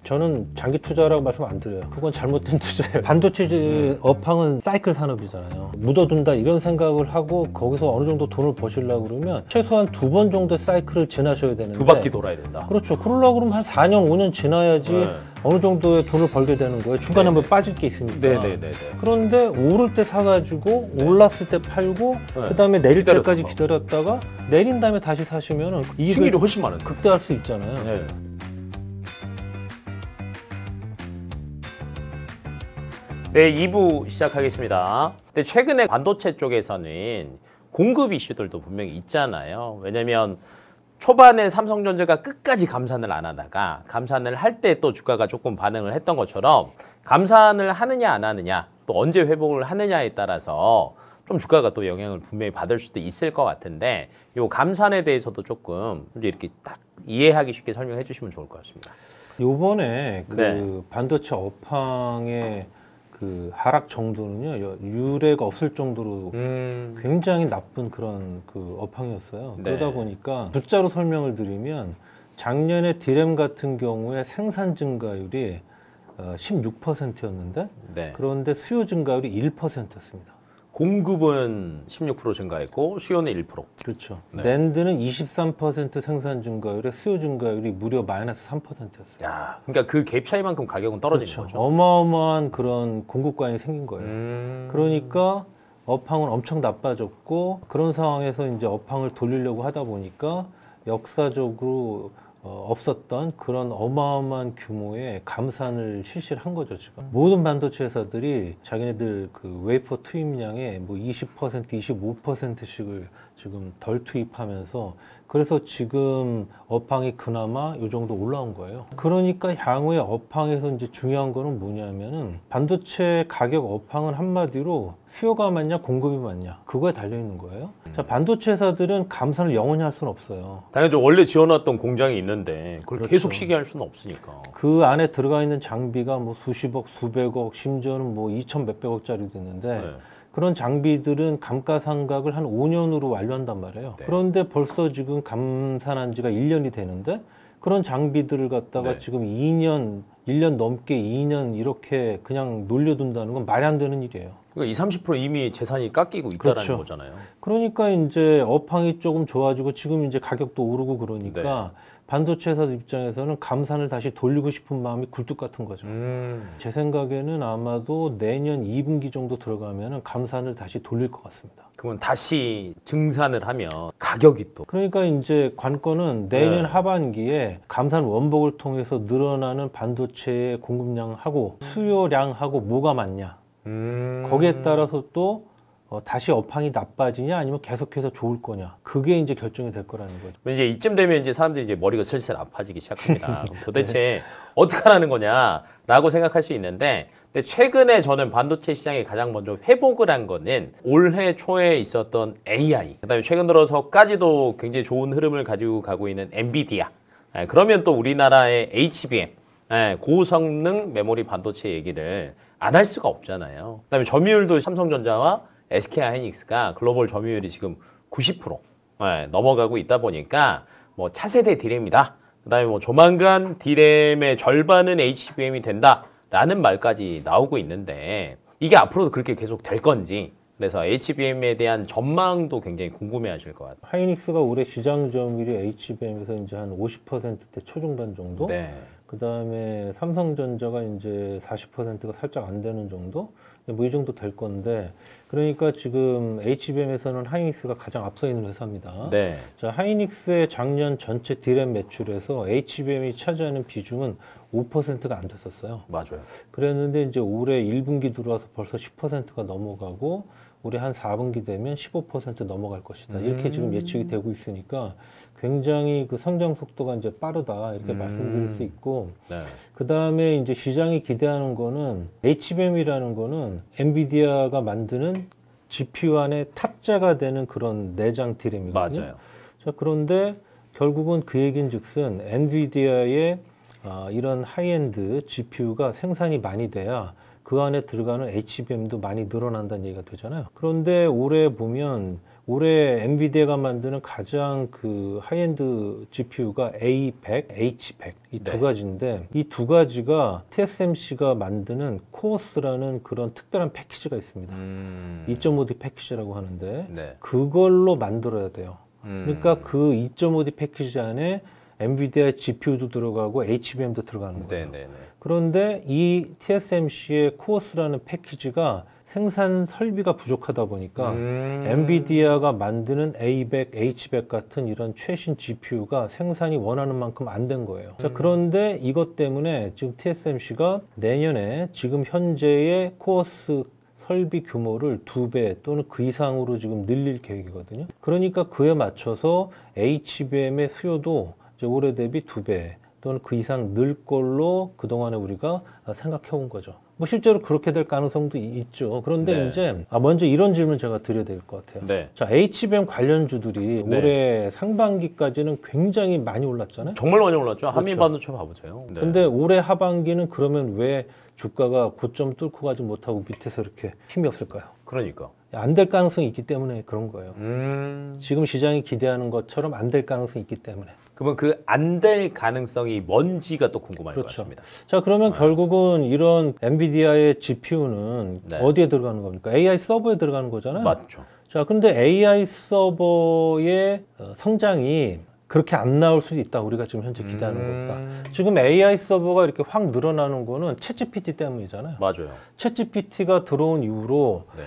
저는 장기 투자라고 말씀 안 드려요. 그건 잘못된 투자예요. 반도체 업황은 사이클 산업이잖아요. 묻어둔다 이런 생각을 하고 거기서 어느 정도 돈을 버시려고 그러면 최소한 2번 정도 사이클을 지나셔야 되는데 2바퀴 돌아야 된다. 그렇죠. 그러려고 그러면 한 4년, 5년 지나야지 어느 정도의 돈을 벌게 되는 거예요. 중간에 한번 빠질 게 있으니까. 네네네. 그런데 오를 때 사가지고 올랐을 때 팔고 그다음에 내릴 때까지 기다렸다가 내린 다음에 다시 사시면 수익률이 훨씬 많은데. 극대화할 수 있잖아요. 네. 네, 2부 시작하겠습니다. 근데 최근에 반도체 쪽에서는 공급 이슈들도 분명히 있잖아요. 왜냐면 초반에 삼성전자가 끝까지 감산을 안 하다가 감산을 할 때 또 주가가 조금 반응을 했던 것처럼 감산을 하느냐 안 하느냐 또 언제 회복을 하느냐에 따라서 좀 주가가 또 영향을 분명히 받을 수도 있을 것 같은데 요 감산에 대해서도 조금 이렇게 딱 이해하기 쉽게 설명해 주시면 좋을 것 같습니다. 요번에 그 반도체 업황의 그 하락 정도는요 유례가 없을 정도로 굉장히 나쁜 그런 그 업황이었어요. 그러다 보니까 숫자로 설명을 드리면 작년에 디램 같은 경우에 생산 증가율이 16%였는데 그런데 수요 증가율이 1%였습니다. 공급은 16% 증가했고 수요는 1%. 그렇죠. 낸드는 23% 생산 증가율에 수요 증가율이 무려 마이너스 3%였어요. 야, 그러니까 그 갭 차이만큼 가격은 떨어진 거죠. 어마어마한 그런 공급관이 생긴 거예요. 그러니까 업황은 엄청 나빠졌고 그런 상황에서 이제 업황을 돌리려고 하다 보니까 역사적으로 없었던 그런 어마어마한 규모의 감산을 실시를 한 거죠, 지금. 모든 반도체 회사들이 자기네들 그 웨이퍼 투입량의 뭐 20%, 25%씩을 지금 덜 투입하면서 그래서 지금 업황이 그나마 이 정도 올라온 거예요. 그러니까 향후에 업황에서 이제 중요한 거는 뭐냐면은 반도체 가격 업황은 한마디로 수요가 많냐 공급이 많냐 그거에 달려 있는 거예요. 자, 반도체 회사들은 감산을 영원히 할 수는 없어요. 당연히 원래 지어놨던 공장이 있는데 그걸 계속 쉬게 할 수는 없으니까. 그 안에 들어가 있는 장비가 뭐 수십억, 수백억, 심지어는 뭐 2천 몇백억짜리도 있는데 그런 장비들은 감가상각을 한 5년으로 완료한단 말이에요. 그런데 벌써 지금 감산한 지가 1년이 되는데 그런 장비들을 갖다가 지금 2년, 1년 넘게 2년 이렇게 그냥 놀려둔다는 건 말이 안 되는 일이에요. 그러니까 20, 30% 이미 재산이 깎이고 있다라는 거잖아요. 그러니까 이제 업황이 조금 좋아지고 지금 이제 가격도 오르고 그러니까 반도체 회사 입장에서는 감산을 다시 돌리고 싶은 마음이 굴뚝 같은 거죠. 제 생각에는 아마도 내년 2분기 정도 들어가면 감산을 다시 돌릴 것 같습니다. 그러면 다시 증산을 하면 가격이 또. 그러니까 이제 관건은 내년 하반기에 감산 원복을 통해서 늘어나는 반도체의 공급량하고 수요량하고 뭐가 맞냐. 거기에 따라서 또 다시 업황이 나빠지냐 아니면 계속해서 좋을 거냐 그게 이제 결정이 될 거라는 거죠. 이제 이쯤 되면 이제 사람들이 이제 머리가 슬슬 아파지기 시작합니다. 그럼 도대체 어떻게 하라는 거냐라고 생각할 수 있는데, 근데 최근에 저는 반도체 시장에 가장 먼저 회복을 한 거는 올해 초에 있었던 AI, 그다음에 최근 들어서까지도 굉장히 좋은 흐름을 가지고 가고 있는 엔비디아. 그러면 또 우리나라의 HBM, 고성능 메모리 반도체 얘기를 안 할 수가 없잖아요. 그다음에 점유율도 삼성전자와 SK하이닉스가 글로벌 점유율이 지금 90% 넘어가고 있다 보니까 뭐 차세대 디램이다. 그다음에 뭐 조만간 디램의 절반은 HBM이 된다라는 말까지 나오고 있는데 이게 앞으로도 그렇게 계속 될 건지, 그래서 HBM에 대한 전망도 굉장히 궁금해하실 것 같아요. 하이닉스가 올해 시장 점유율이 HBM에서 이제 한 50%대 초중반 정도. 그 다음에 삼성전자가 이제 40%가 살짝 안 되는 정도? 뭐 이 정도 될 건데, 그러니까 지금 HBM에서는 하이닉스가 가장 앞서 있는 회사입니다. 자, 하이닉스의 작년 전체 디램 매출에서 HBM이 차지하는 비중은 5%가 안 됐었어요. 맞아요. 그랬는데 이제 올해 1분기 들어와서 벌써 10%가 넘어가고 올해 한 4분기 되면 15% 넘어갈 것이다. 이렇게 지금 예측이 되고 있으니까 굉장히 그 성장 속도가 이제 빠르다 이렇게 말씀드릴 수 있고, 그 다음에 이제 시장이 기대하는 거는 HBM이라는 거는 엔비디아가 만드는 GPU 안에 탑재가 되는 그런 내장 디램이거든요. 맞아요. 자, 그런데 결국은 그 얘기인즉슨 엔비디아의 이런 하이엔드 GPU가 생산이 많이 돼야 그 안에 들어가는 HBM도 많이 늘어난다는 얘기가 되잖아요. 그런데 올해 보면 올해 엔비디아가 만드는 가장 그 하이엔드 GPU가 A100, H100 이 두 네. 가지인데 이 두 가지가 TSMC가 만드는 코어스라는 그런 특별한 패키지가 있습니다. 2.5D 패키지라고 하는데 네. 그걸로 만들어야 돼요. 그러니까 그 2.5D 패키지 안에 엔비디아 GPU도 들어가고 HBM도 들어가는 거예요. 네네네. 그런데 이 TSMC의 코어스라는 패키지가 생산 설비가 부족하다 보니까 엔비디아가 만드는 A100, H100 같은 이런 최신 GPU가 생산이 원하는 만큼 안 된 거예요. 자, 그런데 이것 때문에 지금 TSMC가 내년에 지금 현재의 코어스 설비 규모를 2배 또는 그 이상으로 지금 늘릴 계획이거든요. 그러니까 그에 맞춰서 HBM의 수요도 이제 올해 대비 2배 또는 그 이상 늘 걸로 그동안에 우리가 생각해 온 거죠. 뭐 실제로 그렇게 될 가능성도 있죠. 그런데 네. 이제 먼저 이런 질문 제가 드려야 될 것 같아요. 네. 자, HBM 관련주들이 네. 올해 상반기까지는 굉장히 많이 올랐잖아요. 정말 많이 올랐죠. 한미 그렇죠. 반도체 봐보세요. 네. 근데 올해 하반기는 그러면 왜 주가가 고점 뚫고 가지 못하고 밑에서 이렇게 힘이 없을까요? 그러니까. 안 될 가능성이 있기 때문에 그런 거예요. 음. 지금 시장이 기대하는 것처럼 안 될 가능성이 있기 때문에. 그러면 그 안 될 가능성이 뭔지가 또 궁금할 것 그렇죠. 같습니다. 자, 그러면 결국은 이런 엔비디아의 GPU는 네. 어디에 들어가는 겁니까? AI 서버에 들어가는 거잖아요. 맞죠. 자, 근데 AI 서버의 성장이 그렇게 안 나올 수도 있다. 우리가 지금 현재 기대하는 것보다. 지금 AI 서버가 이렇게 확 늘어나는 거는 챗GPT 때문이잖아요. 맞아요. 챗GPT가 들어온 이후로 네.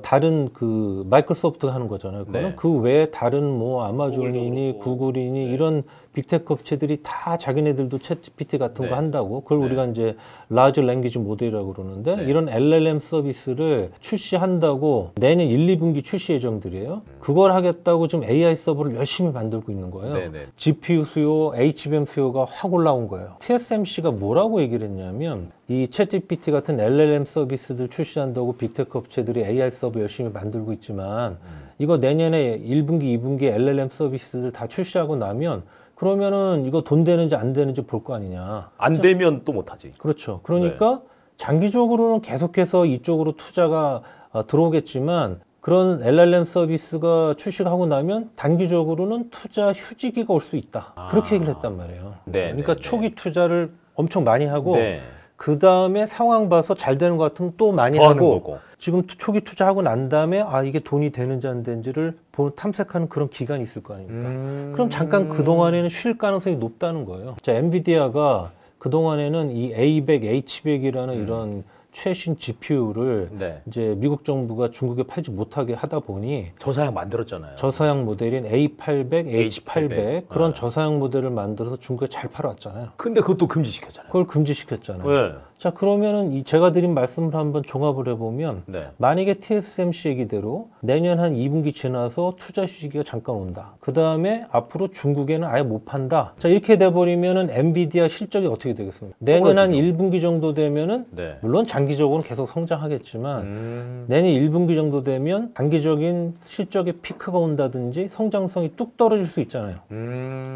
다른 그 마이크로소프트가 하는 거잖아요. 그거는 네. 그 외에 다른 뭐 아마존이니 그렇고. 구글이니 이런 빅테크 업체들이 다 자기네들도 챗 GPT 같은 네. 거 한다고. 그걸 네. 우리가 이제 라지 랭귀지 모델이라고 그러는데 네. 이런 LLM 서비스를 출시한다고 내년 1, 2분기 출시 예정들이에요. 그걸 하겠다고 지금 AI 서버를 열심히 만들고 있는 거예요. 네네. GPU 수요, HBM 수요가 확 올라온 거예요. TSMC가 뭐라고 얘기를 했냐면 이 챗GPT 같은 LLM 서비스들 출시한다고 빅테크 업체들이 AI 서버 열심히 만들고 있지만 이거 내년에 1분기, 2분기 LLM 서비스들 다 출시하고 나면 그러면은 이거 돈 되는지 안 되는지 볼 거 아니냐. 안 되면 또 못하지. 그렇죠. 그러니까 장기적으로는 계속해서 이쪽으로 투자가 들어오겠지만 그런 LLM 서비스가 출시하고 나면 단기적으로는 투자 휴지기가 올 수 있다. 그렇게 얘기를 했단 말이에요. 네, 그러니까 네, 네. 초기 투자를 엄청 많이 하고 네. 그 다음에 상황 봐서 잘 되는 것 같으면 또 많이 더 하는 하고 거고. 지금 초기 투자하고 난 다음에 이게 돈이 되는지 안 되는지를 탐색하는 그런 기간이 있을 거 아닙니까? 그럼 잠깐 그동안에는 쉴 가능성이 높다는 거예요. 자, 엔비디아가 그동안에는 이 A100, H100이라는 이런 최신 GPU를 네. 이제 미국 정부가 중국에 팔지 못하게 하다 보니 저사양 만들었잖아요. 저사양 모델인 A800, H800 그런 네. 저사양 모델을 만들어서 중국에 잘 팔아왔잖아요. 근데 그것도 금지시켰잖아요. 그걸 금지시켰잖아요. 네. 자, 그러면은 제가 드린 말씀을 한번 종합을 해보면 네. 만약에 TSMC 얘기대로 내년 한 2분기 지나서 투자 휴지기가 잠깐 온다. 그 다음에 앞으로 중국에는 아예 못 판다. 자, 이렇게 돼버리면은 엔비디아 실적이 어떻게 되겠습니까? 내년 한 1분기 정도 되면은 네. 물론 장기적으로는 계속 성장하겠지만 내년 1분기 정도 되면 단기적인 실적의 피크가 온다든지 성장성이 뚝 떨어질 수 있잖아요.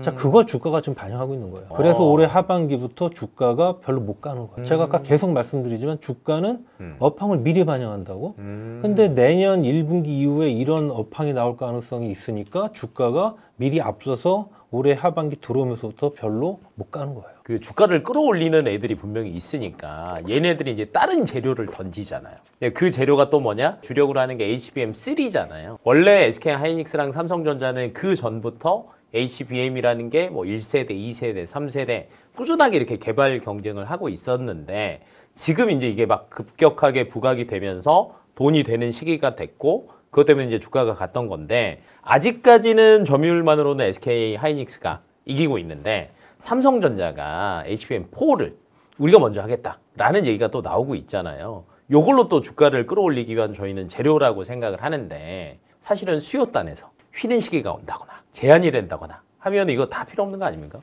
자, 그걸 주가가 지금 반영하고 있는 거예요. 그래서 올해 하반기부터 주가가 별로 못 가는 거예요. 제가 아까 계속 말씀드리지만 주가는 업황을 미리 반영한다고. 근데 내년 1분기 이후에 이런 업황이 나올 가능성이 있으니까 주가가 미리 앞서서 올해 하반기 들어오면서부터 별로 못 가는 거예요. 그 주가를 끌어올리는 애들이 분명히 있으니까 얘네들이 이제 다른 재료를 던지잖아요. 그 재료가 또 뭐냐? 주력으로 하는 게 HBM3잖아요. 원래 SK 하이닉스랑 삼성전자는 그 전부터 HBM이라는 게 뭐 1세대, 2세대, 3세대 꾸준하게 이렇게 개발 경쟁을 하고 있었는데 지금 이제 이게 막 급격하게 부각이 되면서 돈이 되는 시기가 됐고 그것 때문에 이제 주가가 갔던 건데 아직까지는 점유율만으로는 SK 하이닉스가 이기고 있는데 삼성전자가 HBM4를 우리가 먼저 하겠다라는 얘기가 또 나오고 있잖아요. 요걸로 또 주가를 끌어올리기 위한 저희는 재료라고 생각을 하는데 사실은 수요단에서 휘는 시기가 온다거나 제한이 된다거나 하면 이거 다 필요 없는 거 아닙니까?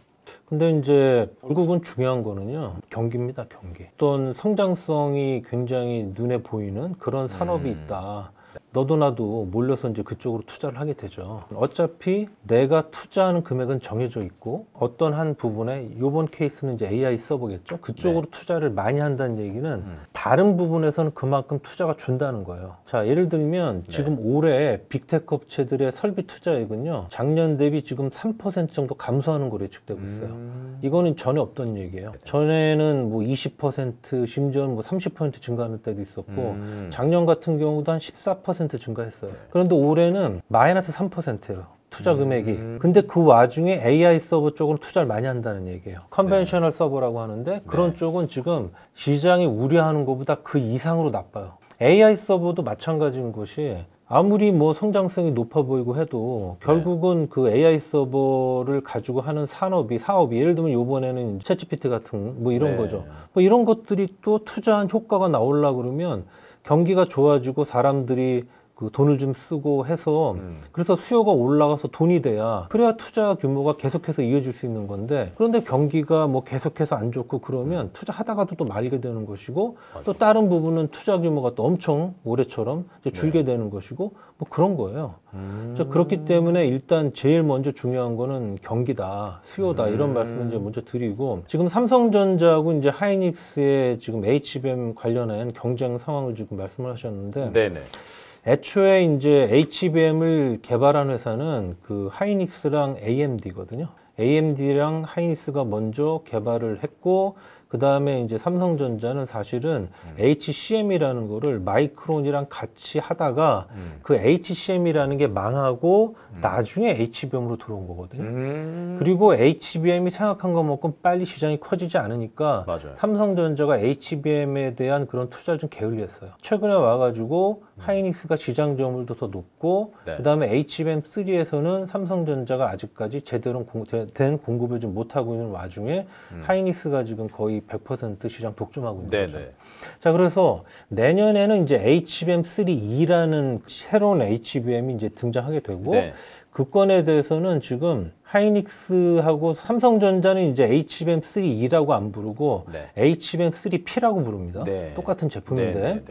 근데 이제 결국은 중요한 거는요, 경기입니다, 경기. 어떤 성장성이 굉장히 눈에 보이는 그런 산업이 있다. 너도 나도 몰려서 이제 그쪽으로 투자를 하게 되죠. 어차피 내가 투자하는 금액은 정해져 있고 어떤 한 부분에 이번 케이스는 이제 AI 서버겠죠. 그쪽으로 투자를 많이 한다는 얘기는 다른 부분에서는 그만큼 투자가 준다는 거예요. 자, 예를 들면 지금 올해 빅테크 업체들의 설비 투자액은요. 작년 대비 지금 3% 정도 감소하는 거로 예측되고 있어요. 이거는 전에 없던 얘기예요. 전에는 뭐 20% 심지어는 뭐 30% 증가하는 때도 있었고 작년 같은 경우도 한 14% 증가했어요. 그런데 올해는 마이너스 3%예요. 투자 금액이. 근데 그 와중에 AI 서버 쪽으로 투자를 많이 한다는 얘기예요. 컨벤셔널 서버라고 하는데 그런 쪽은 지금 시장이 우려하는 것보다 그 이상으로 나빠요. AI 서버도 마찬가지인 것이 아무리 뭐 성장성이 높아 보이고 해도 결국은 그 AI 서버를 가지고 하는 사업이 예를 들면 요번에는 챗GPT 같은 뭐 이런 거죠. 뭐 이런 것들이 또 투자한 효과가 나오려고 그러면 경기가 좋아지고 사람들이 그 돈을 좀 쓰고 해서 그래서 수요가 올라가서 돈이 돼야 그래야 투자 규모가 계속해서 이어질 수 있는 건데 그런데 경기가 뭐 계속해서 안 좋고 그러면 투자하다가도 또 말게 되는 것이고 또 다른 부분은 투자 규모가 또 엄청 올해처럼 이제 줄게 되는 것이고 뭐 그런 거예요. 그렇기 때문에 일단 제일 먼저 중요한 거는 경기다, 수요다 이런 말씀을 이제 먼저 드리고 지금 삼성전자하고 이제 하이닉스의 지금 HBM 관련한 경쟁 상황을 지금 말씀을 하셨는데 네네. 애초에 이제 HBM을 개발한 회사는 그 하이닉스랑 AMD거든요. AMD랑 하이닉스가 먼저 개발을 했고 그 다음에 이제 삼성전자는 사실은 HCM이라는 거를 마이크론이랑 같이 하다가 그 HCM이라는 게 망하고 나중에 HBM으로 들어온 거거든요. 그리고 HBM이 생각한 것만큼 빨리 시장이 커지지 않으니까 맞아요. 삼성전자가 HBM에 대한 그런 투자를 좀 게을리했어요. 최근에 와가지고 하이닉스가 시장 점유율도 더 높고 그 다음에 HBM3에서는 삼성전자가 아직까지 제대로 된 공급을 좀 못하고 있는 와중에 하이닉스가 지금 거의 100% 시장 독점하고 있는 거죠. 자, 그래서 내년에는 이제 HBM3E라는 새로운 HBM이 이제 등장하게 되고 그 건에 대해서는 지금 하이닉스하고 삼성전자는 이제 HBM3E라고 안 부르고 HBM3P라고 부릅니다. 똑같은 제품인데.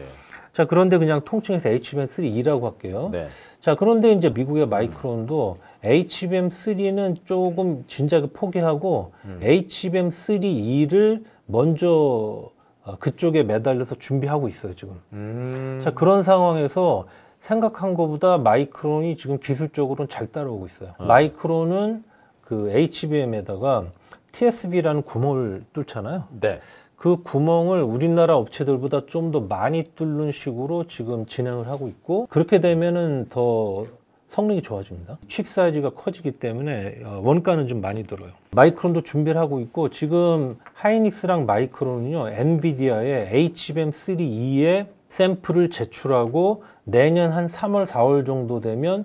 자, 그런데 그냥 통칭해서 HBM3E라고 할게요. 자, 그런데 이제 미국의 마이크론도 HBM3는 조금 진작에 포기하고 HBM3E를 먼저 그쪽에 매달려서 준비하고 있어요, 지금. 자, 그런 상황에서 생각한 것보다 마이크론이 지금 기술적으로는 잘 따라오고 있어요. 마이크론은 그 HBM에다가 TSV라는 구멍을 뚫잖아요. 그 구멍을 우리나라 업체들보다 좀 더 많이 뚫는 식으로 지금 진행을 하고 있고 그렇게 되면은 더 성능이 좋아집니다. 칩 사이즈가 커지기 때문에 원가는 좀 많이 들어요. 마이크론도 준비를 하고 있고 지금 하이닉스랑 마이크론은요 엔비디아의 HBM3E의 샘플을 제출하고 내년 한 3월, 4월 정도 되면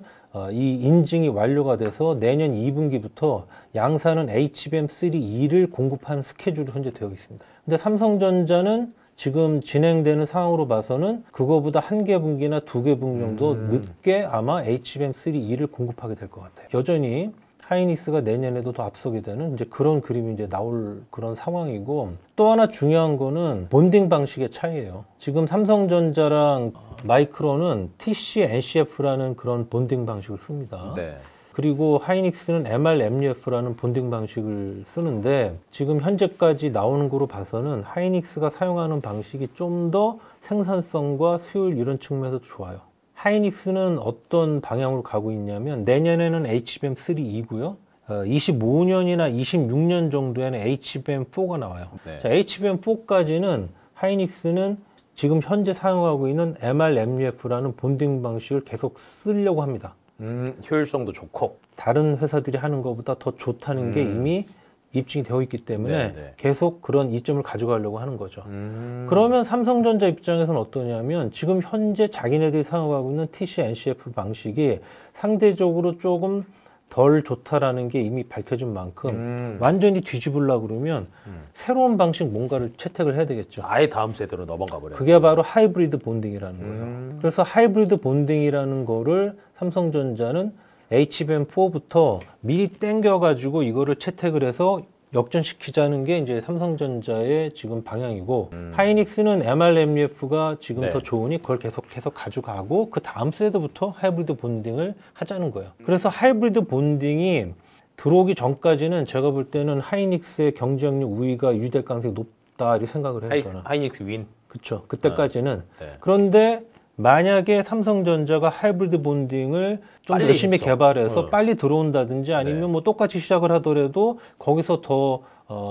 이 인증이 완료가 돼서 내년 2분기부터 양산은 HBM3E를 공급하는 스케줄이 현재 되어 있습니다. 근데 삼성전자는 지금 진행되는 상황으로 봐서는 그거보다 1개 분기나 2개 분기 정도 늦게 아마 HBM3E를 공급하게 될 것 같아요. 여전히 하이닉스가 내년에도 더 앞서게 되는 이제 그런 그림이 이제 나올 그런 상황이고 또 하나 중요한 거는 본딩 방식의 차이예요. 지금 삼성전자랑 마이크론은 TC NCF라는 그런 본딩 방식을 씁니다. 그리고 하이닉스는 MRMUF라는 본딩 방식을 쓰는데 지금 현재까지 나오는 거로 봐서는 하이닉스가 사용하는 방식이 좀 더 생산성과 수율 이런 측면에서 좋아요. 하이닉스는 어떤 방향으로 가고 있냐면 내년에는 HBM3E고요. 25년이나 26년 정도에는 HBM4가 나와요. 자, HBM4까지는 하이닉스는 지금 현재 사용하고 있는 MRMUF라는 본딩 방식을 계속 쓰려고 합니다. 효율성도 좋고 다른 회사들이 하는 것보다 더 좋다는 게 이미 입증이 되어 있기 때문에 계속 그런 이점을 가져가려고 하는 거죠. 그러면 삼성전자 입장에서는 어떠냐면 지금 현재 자기네들이 사용하고 있는 TC NCF 방식이 상대적으로 조금 덜 좋다라는 게 이미 밝혀진 만큼 완전히 뒤집으려고 그러면 새로운 방식 뭔가를 채택을 해야 되겠죠. 아예 다음 세대로 넘어가 버려요. 그게 바로 하이브리드 본딩이라는 거예요. 그래서 하이브리드 본딩이라는 거를 삼성전자는 HBM4부터 미리 땡겨가지고 이거를 채택을 해서 역전시키자는 게 이제 삼성전자의 지금 방향이고 하이닉스는 MRMUF가 지금 네. 더 좋으니 그걸 계속 가져가고 그 다음 세대부터 하이브리드 본딩을 하자는 거예요. 그래서 하이브리드 본딩이 들어오기 전까지는 제가 볼 때는 하이닉스의 경쟁력 우위가 유지될 가능성이 높다 이렇게 생각을 해요. 저는. 하이닉스 윈. 그렇죠. 그때까지는. 네. 그런데 만약에 삼성전자가 하이브리드 본딩을 좀 빨리 열심히 했어. 개발해서 빨리 들어온다든지 아니면 네. 뭐 똑같이 시작을 하더라도 거기서 더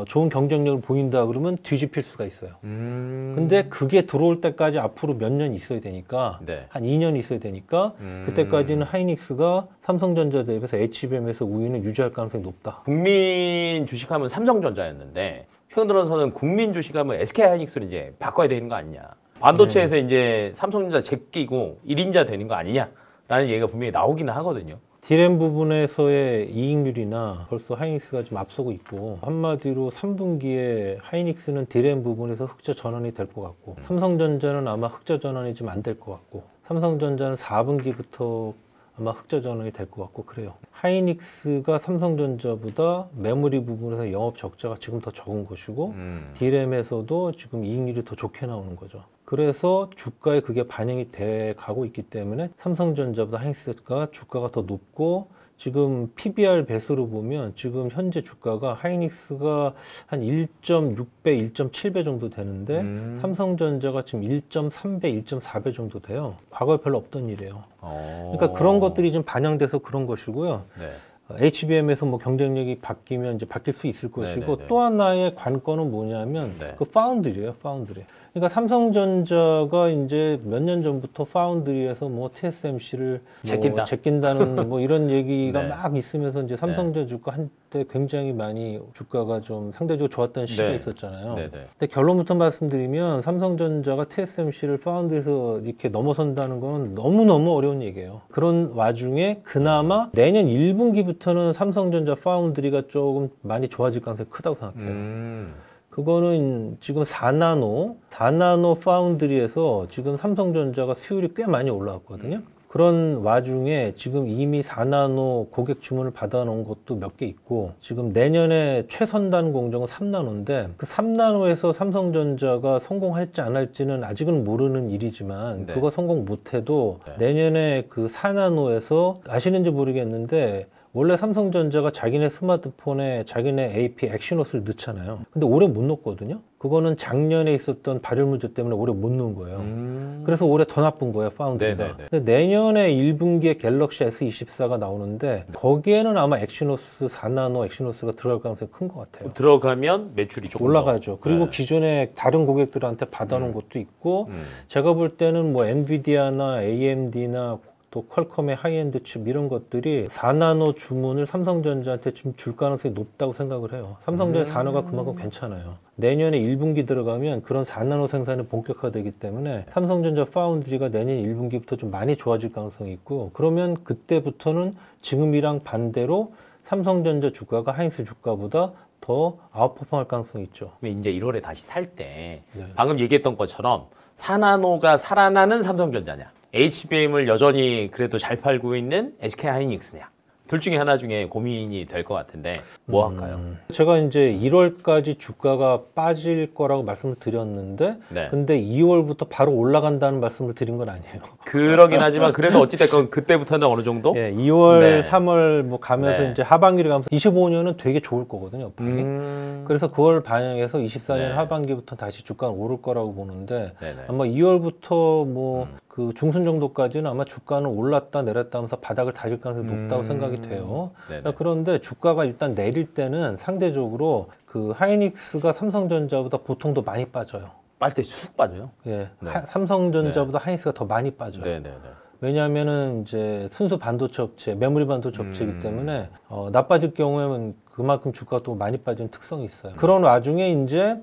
좋은 경쟁력을 보인다 그러면 뒤집힐 수가 있어요. 근데 그게 들어올 때까지 앞으로 몇 년 있어야 되니까 네. 한 2년 있어야 되니까 그때까지는 하이닉스가 삼성전자 대비해서 HBM에서 우위는 유지할 가능성이 높다. 국민 주식하면 삼성전자였는데 최근 들어서는 국민 주식하면 SK하이닉스로 이제 바꿔야 되는 거 아니냐. 반도체에서 이제 삼성전자 제끼고 1인자 되는 거 아니냐라는 얘기가 분명히 나오기는 하거든요. 디램 부분에서의 이익률이나 벌써 하이닉스가 좀 앞서고 있고 한마디로 3분기에 하이닉스는 디램 부분에서 흑자 전환이 될 것 같고 삼성전자는 아마 흑자 전환이 좀 안 될 것 같고 삼성전자는 4분기부터 아마 흑자 전환이 될 것 같고 그래요. 하이닉스가 삼성전자보다 메모리 부분에서 영업 적자가 지금 더 적은 것이고 디램에서도 지금 이익률이 더 좋게 나오는 거죠. 그래서 주가에 그게 반영이 돼 가고 있기 때문에 삼성전자보다 하이닉스가 주가가 더 높고 지금 PBR 배수로 보면 지금 현재 주가가 하이닉스가 한 1.6배, 1.7배 정도 되는데 삼성전자가 지금 1.3배, 1.4배 정도 돼요. 과거에 별로 없던 일이에요. 그러니까 그런 것들이 좀 반영돼서 그런 것이고요. 네. HBM에서 뭐 경쟁력이 바뀌면 이제 바뀔 수 있을 것이고 네네네. 또 하나의 관건은 뭐냐면 네. 그 파운드리예요, 파운드리. 그러니까 삼성전자가 이제 몇 년 전부터 파운드리에서 뭐 TSMC를 제낀다. 제낀다는 뭐 이런 얘기가 네. 막 있으면서 이제 삼성전자 주가 한때 굉장히 많이 주가가 좀 상대적으로 좋았던 시기가 네. 있었잖아요. 네네. 근데 결론부터 말씀드리면 삼성전자가 TSMC를 파운드에서 이렇게 넘어선다는 건 너무너무 어려운 얘기예요. 그런 와중에 그나마 내년 1분기부터는 삼성전자 파운드리가 조금 많이 좋아질 가능성이 크다고 생각해요. 그거는 지금 4나노 파운드리에서 지금 삼성전자가 수율이 꽤 많이 올라왔거든요. 그런 와중에 지금 이미 4나노 고객 주문을 받아놓은 것도 몇 개 있고 지금 내년에 최선단 공정은 3나노인데 그 3나노에서 삼성전자가 성공할지 안 할지는 아직은 모르는 일이지만 네. 그거 성공 못해도 네. 내년에 그 4나노에서 아시는지 모르겠는데 원래 삼성전자가 자기네 스마트폰에 자기네 AP 엑시노스를 넣잖아요. 근데 올해 못 넣었거든요. 그거는 작년에 있었던 발열 문제 때문에 올해 못 넣은 거예요. 그래서 올해 더 나쁜 거예요, 파운드가. 네네네. 근데 내년에 1분기에 갤럭시 S24가 나오는데 거기에는 아마 엑시노스 4나노 엑시노스가 들어갈 가능성이 큰 것 같아요. 들어가면 매출이 조금 올라가죠. 더. 그리고 네. 기존에 다른 고객들한테 받아놓은 것도 있고 제가 볼 때는 뭐 엔비디아나 AMD나 또 퀄컴의 하이엔드 칩 이런 것들이 4나노 주문을 삼성전자한테 좀 줄 가능성이 높다고 생각을 해요. 삼성전자 4나노가 그만큼 괜찮아요. 내년에 1분기 들어가면 그런 4나노 생산이 본격화되기 때문에 삼성전자 파운드리가 내년 1분기부터 좀 많이 좋아질 가능성이 있고 그러면 그때부터는 지금이랑 반대로 삼성전자 주가가 하이닉스 주가보다 더 아웃퍼폼할 가능성이 있죠. 이제 1월에 다시 살 때 네. 방금 얘기했던 것처럼 4나노가 살아나는 삼성전자냐, HBM을 여전히 그래도 잘 팔고 있는 SK하이닉스냐, 둘 중에 하나 중에 고민이 될 것 같은데 뭐 할까요? 제가 이제 1월까지 주가가 빠질 거라고 말씀을 드렸는데 네. 근데 2월부터 바로 올라간다는 말씀을 드린 건 아니에요. 그러긴 하지만 그래도 어찌됐건 그때부터는 어느 정도? 예, 2월, 네. 3월 뭐 가면서 네. 이제 하반기를 가면서 25년은 되게 좋을 거거든요, 업황이. 그래서 그걸 반영해서 24년 네. 하반기부터 다시 주가는 오를 거라고 보는데 네네. 아마 2월부터 뭐 그 중순 정도까지는 아마 주가는 올랐다 내렸다 하면서 바닥을 다질 가능성이 높다고 생각이 돼요. 네네. 그런데 주가가 일단 내릴 때는 상대적으로 그 하이닉스가 삼성전자보다 보통 더 많이 빠져요. 빨대 쑥 빠져요. 예, 네. 삼성전자보다 하이닉스가 더 많이 빠져요. 네네네. 왜냐하면은 이제 순수 반도체 업체, 메모리 반도체 업체이기 때문에 나빠질 경우에는 그만큼 주가가 또 많이 빠지는 특성이 있어요. 그런 와중에 이제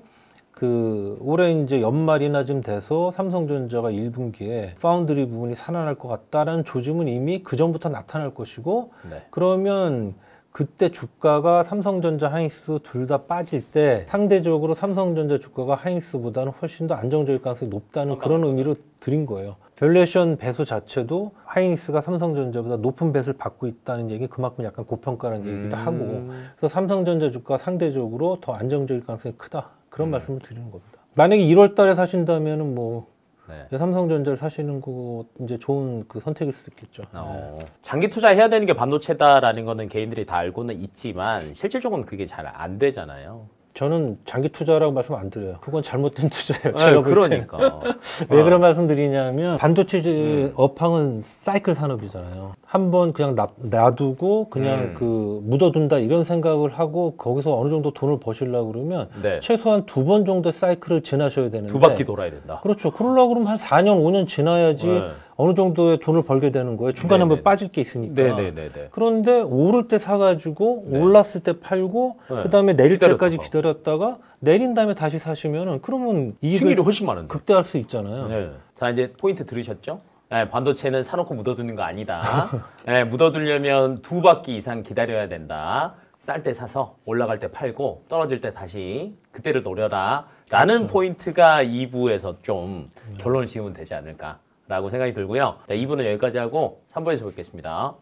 그 올해 이제 연말이나 좀 돼서 삼성전자가 1분기에 파운드리 부분이 살아날 것 같다라는 조짐은 이미 그 전부터 나타날 것이고 네. 그러면 그때 주가가 삼성전자, 하이닉스 둘 다 빠질 때 상대적으로 삼성전자 주가가 하이닉스보다는 훨씬 더 안정적일 가능성이 높다는 그런 의미로 드린 거예요. 밸류에이션 배수 자체도 하이닉스가 삼성전자보다 높은 배수를 받고 있다는 얘기, 그만큼 약간 고평가라는 얘기도 하고, 그래서 삼성전자 주가 상대적으로 더 안정적일 가능성이 크다, 그런 말씀을 드리는 겁니다. 만약에 1월 달에 사신다면은 뭐 네. 삼성전자를 사시는 거 이제 좋은 그 선택일 수도 있겠죠. 장기 투자해야 되는 게 반도체다라는 거는 개인들이 다 알고는 있지만 실질적으로 그게 잘 안 되잖아요. 저는 장기 투자라고 말씀 안 드려요. 그건 잘못된 투자예요. 제가 볼 때는. 그러니까. 왜 그런 말씀 드리냐면 반도체 업황은 사이클 산업이잖아요. 한번 그냥 놔두고 그냥 그 묻어둔다 이런 생각을 하고 거기서 어느 정도 돈을 버시려고 그러면 네. 최소한 2번 정도의 사이클을 지나셔야 되는데, 2바퀴 돌아야 된다. 그렇죠. 그러려고 그러면 한 4년, 5년 지나야지 네. 어느 정도의 돈을 벌게 되는 거예요. 중간에 한번 네네네. 빠질 게 있으니까. 네네네네. 그런데 오를 때 사가지고 네. 올랐을 때 팔고 네. 그다음에 내릴 기다렸다가. 때까지 기다렸다가 내린 다음에 다시 사시면은 그러면 수익률이 이익을 훨씬 많은데. 극대화할 수 있잖아요. 네. 자, 이제 포인트 들으셨죠? 네, 반도체는 사놓고 묻어두는 거 아니다. 네, 묻어두려면 2바퀴 이상 기다려야 된다. 쌀 때 사서 올라갈 때 팔고 떨어질 때 다시 그때를 노려라. 라는 그렇죠. 포인트가 2부에서 좀 결론을 지으면 되지 않을까라고 생각이 들고요. 자, 2부는 여기까지 하고 3부에서 뵙겠습니다.